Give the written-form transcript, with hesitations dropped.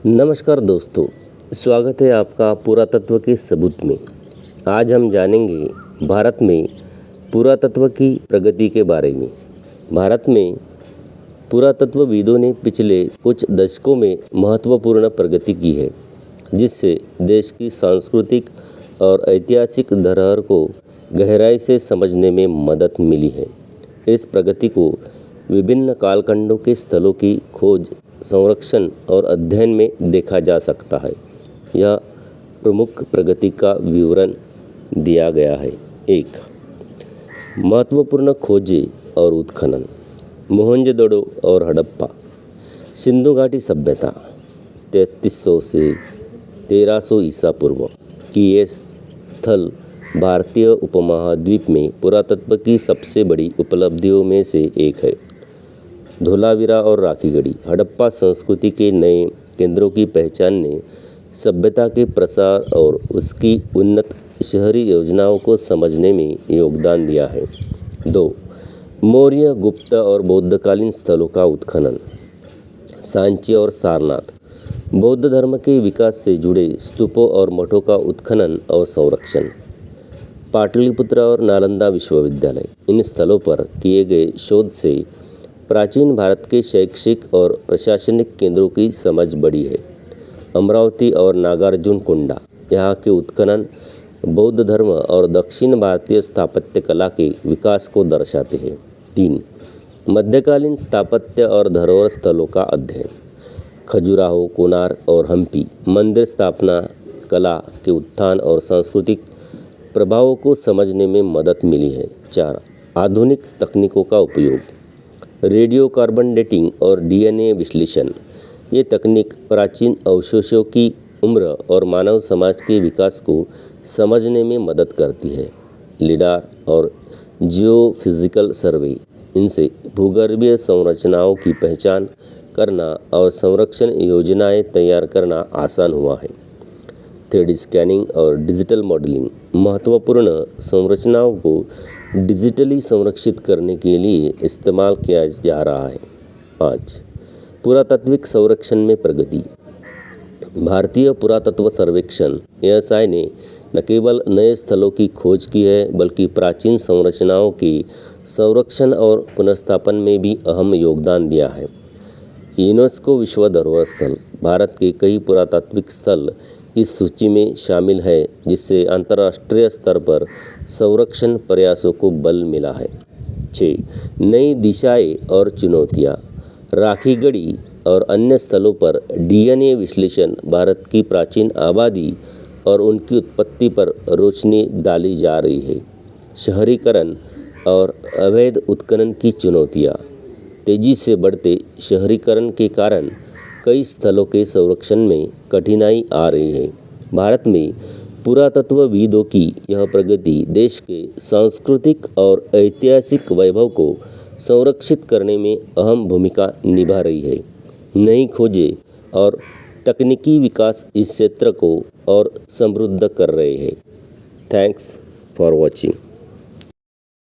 नमस्कार दोस्तों, स्वागत है आपका पुरातत्व के सबूत में। आज हम जानेंगे भारत में पुरातत्व की प्रगति के बारे में। भारत में पुरातत्वविदों ने पिछले कुछ दशकों में महत्वपूर्ण प्रगति की है, जिससे देश की सांस्कृतिक और ऐतिहासिक धरोहर को गहराई से समझने में मदद मिली है। इस प्रगति को विभिन्न कालखंडों के स्थलों की खोज, संरक्षण और अध्ययन में देखा जा सकता है। यह प्रमुख प्रगति का विवरण दिया गया है। 1. महत्वपूर्ण खोजें और उत्खनन। मोहनजोदड़ो और हड़प्पा। सिंधु घाटी सभ्यता 3300 से 1300 ईसा पूर्व की ये स्थल भारतीय उपमहाद्वीप में पुरातत्व की सबसे बड़ी उपलब्धियों में से एक है। धोलावीरा और राखीगढ़ी। हड़प्पा संस्कृति के नए केंद्रों की पहचान ने सभ्यता के प्रसार और उसकी उन्नत शहरी योजनाओं को समझने में योगदान दिया है। 2. मौर्य, गुप्त और बौद्धकालीन स्थलों का उत्खनन। सांची और सारनाथ। बौद्ध धर्म के विकास से जुड़े स्तूपों और मठों का उत्खनन और संरक्षण। पाटलिपुत्र और नालंदा विश्वविद्यालय। इन स्थलों पर किए गए शोध से प्राचीन भारत के शैक्षिक और प्रशासनिक केंद्रों की समझ बढ़ी है। अमरावती और नागार्जुन कोंडा। यहाँ के उत्खनन बौद्ध धर्म और दक्षिण भारतीय स्थापत्य कला के विकास को दर्शाते हैं। 3. मध्यकालीन स्थापत्य और धरोहर स्थलों का अध्ययन। खजुराहो, कोणार्क और हम्पी मंदिर स्थापना कला के उत्थान और सांस्कृतिक प्रभावों को समझने में मदद मिली है। 4. आधुनिक तकनीकों का उपयोग। रेडियो कार्बन डेटिंग और DNA विश्लेषण। ये तकनीक प्राचीन अवशेषों की उम्र और मानव समाज के विकास को समझने में मदद करती है। लिडार और जियोफिजिकल सर्वे। इनसे भूगर्भीय संरचनाओं की पहचान करना और संरक्षण योजनाएं तैयार करना आसान हुआ है। 3D स्कैनिंग और डिजिटल मॉडलिंग। महत्वपूर्ण संरचनाओं को डिजिटली संरक्षित करने के लिए इस्तेमाल किया जा रहा है। 5. पुरातात्विक संरक्षण में प्रगति। भारतीय पुरातत्व सर्वेक्षण ASI ने न केवल नए स्थलों की खोज की है, बल्कि प्राचीन संरचनाओं के संरक्षण और पुनर्स्थापन में भी अहम योगदान दिया है। यूनेस्को विश्व धरोहर स्थल। भारत के कई पुरातात्विक स्थल इस सूची में शामिल है, जिससे अंतर्राष्ट्रीय स्तर पर संरक्षण प्रयासों को बल मिला है। 6. नई दिशाएं और चुनौतियां। राखीगढ़ी और अन्य स्थलों पर DNA विश्लेषण भारत की प्राचीन आबादी और उनकी उत्पत्ति पर रोशनी डाली जा रही है। शहरीकरण और अवैध उत्खनन की चुनौतियां। तेजी से बढ़ते शहरीकरण के कारण कई स्थलों के संरक्षण में कठिनाई आ रही है। भारत में पुरातत्वविदों की यह प्रगति देश के सांस्कृतिक और ऐतिहासिक वैभव को संरक्षित करने में अहम भूमिका निभा रही है। नई खोजें और तकनीकी विकास इस क्षेत्र को और समृद्ध कर रहे हैं। Thanks for watching.